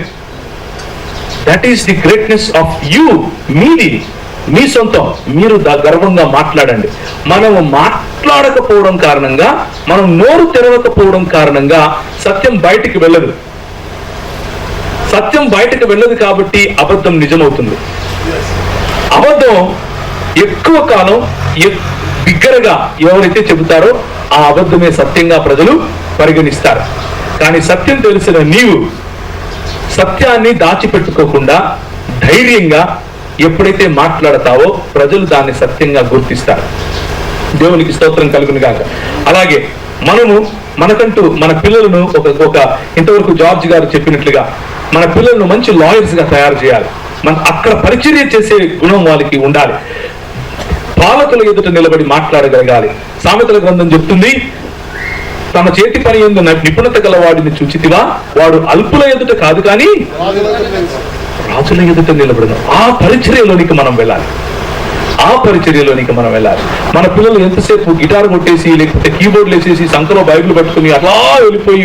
That is the greatness of you. మీది, మీ సొంతం. మీరు గర్వంగా మాట్లాడండి. మనము మాట్లాడకపోవడం కారణంగా, మనం నోరు తెరవకపోవడం కారణంగా సత్యం బయటికి వెళ్ళదు. సత్యం బయటకు వెళ్ళదు కాబట్టి అబద్ధం నిజమవుతుంది. అబద్ధం ఎక్కువ కాలం బిగ్గరగా ఎవరైతే చెబుతారో ఆ అబద్ధమే సత్యంగా ప్రజలు పరిగణిస్తారు. కానీ సత్యం తెలిసిన నీవు సత్యాన్ని దాచిపెట్టుకోకుండా ధైర్యంగా ఎప్పుడైతే మాట్లాడతావో ప్రజలు దాన్ని సత్యంగా గుర్తిస్తారు. దేవునికి స్తోత్రం కలుగును గాక. అలాగే మనకంటూ మన పిల్లలను ఒక ఇంతవరకు జార్జ్ గారు చెప్పినట్లుగా మన పిల్లలను మంచి లాయర్స్ గా తయారు చేయాలి. అక్కడ పరిచర్య చేసే గుణం వాళ్ళకి ఉండాలి. పాలకుల ఎదుట నిలబడి మాట్లాడగలగాలి. సామెతల గ్రంథం చెప్తుంది, తన చేతి పని యందు నిపుణత గల వాడిని చూచితివా, వాడు అల్పుల ఎదుట కాదు కానీ రాజుల ఎదుట నిలబడను. ఆ పరిచర్యలోనికి మనం వెళ్ళాలి. మన పిల్లలు ఎంతసేపు గిటార్ కొట్టేసి, లేకపోతే కీబోర్డ్లు వేసేసి, సంఖలో బైబిల్ పట్టుకుని అట్లా వెళ్ళిపోయి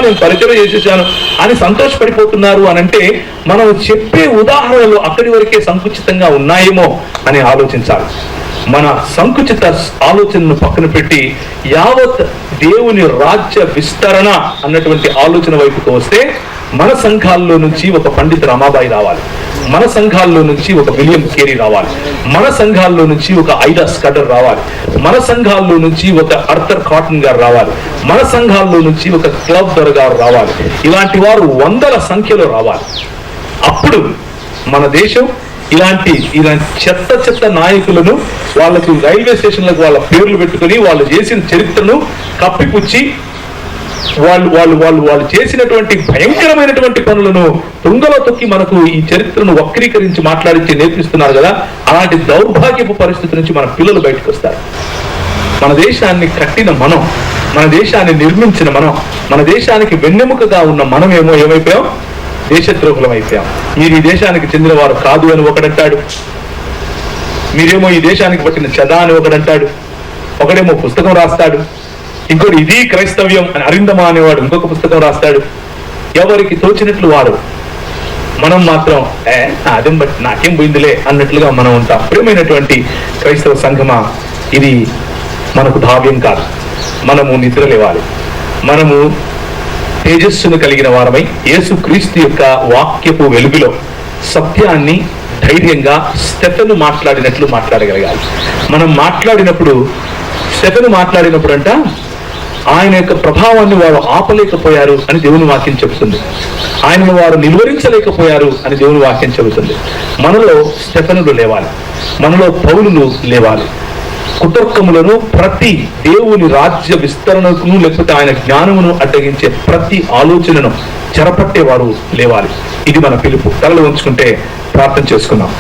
నేను పరిచర్య చేసేసాను అని సంతోషపడిపోతున్నారు అని అంటే, మనం చెప్పే ఉదాహరణలు అక్కడి వరకే సంకుచితంగా ఉన్నాయేమో అని ఆలోచించాలి. మన సంకుచిత ఆలోచనను పక్కన పెట్టి యావత్ దేవుని రాజ్య విస్తరణ అన్నటువంటి ఆలోచన వైపుకు వస్తే, మన సంఘాల్లో నుంచి ఒక పండిత రమాబాయి రావాలి, మన సంఘాల్లో నుంచి ఒక విలియం కేరీ రావాలి, మన సంఘాల్లో నుంచి ఒక ఐడా స్కటర్ రావాలి, మన సంఘాల్లో నుంచి ఒక ఆర్థర్ కాటన్ గారు రావాలి, మన సంఘాల్లో నుంచి ఒక క్లౌదొర గారు రావాలి. ఇలాంటి వారు 100ల సంఖ్యలో రావాలి. అప్పుడు మన దేశం ఇలాంటి చెత్త నాయకులను వాళ్ళకు రైల్వే స్టేషన్లకు వాళ్ళ పేర్లు పెట్టుకుని వాళ్ళు చేసిన చరిత్రను కప్పిపుచ్చి వాళ్ళు చేసినటువంటి భయంకరమైనటువంటి పనులను తుంగలో తొక్కి మనకు ఈ చరిత్రను వక్రీకరించి మాట్లాడించి నేర్పిస్తున్నారు కదా. అలాంటి దౌర్భాగ్యపు పరిస్థితి నుంచి మన పిల్లలు బయటకు వస్తారు. మన దేశాన్ని కట్టిన మనం, మన దేశాన్ని నిర్మించిన మనం, మన దేశానికి వెన్నెముకగా ఉన్న మనమేమో ఏమైపోయాం? దేశద్రోహులం అయిపోయాం. మీరు ఈ దేశానికి చెందిన వారు కాదు అని ఒకడంటాడు, మీరేమో ఈ దేశానికి పట్టిన చెదా అని ఒకడంటాడు, ఒకడేమో పుస్తకం రాస్తాడు, ఇంకోటి ఇది క్రైస్తవ్యం అని అరిందమా అనేవాడు ఇంకొక పుస్తకం రాస్తాడు. ఎవరికి తోచినట్లు వారు. మనం మాత్రం అదేం బట్టి నాకేం పోయిందిలే అన్నట్లుగా మనం ఉంటాం. ప్రియమైనటువంటి క్రైస్తవ సంఘమా, ఇది మనకు భావ్యం కాదు. మనము నిద్రలేవాలి. మనము తేజస్సును కలిగిన వారమై యేసుక్రీస్తు యొక్క వాక్యపు వెలుగులో సత్యాన్ని ధైర్యంగా స్టెఫెను మాట్లాడినట్లు మాట్లాడగలగాలి. మనం మాట్లాడినప్పుడు, స్టెఫెను మాట్లాడినప్పుడు అంట ఆయన యొక్క ప్రభావాన్ని వారు ఆపలేకపోయారు అని దేవుని వాక్యం చెబుతుంది. ఆయనను వారు నిలువరించలేకపోయారు అని దేవుని వాక్యం చెబుతుంది. మనలో స్టెఫెనులు లేవాలి, మనలో పౌలులు లేవాలి. కుతర్కములను, ప్రతి దేవుని రాజ్య విస్తరణకు లేకపోతే ఆయన జ్ఞానమును అడ్డగించే ప్రతి ఆలోచనను చెరపట్టేవారు లేవాలి. ఇది మన పిలుపు. తలలు ఉంచుకుంటే ప్రార్థన చేసుకుందాం.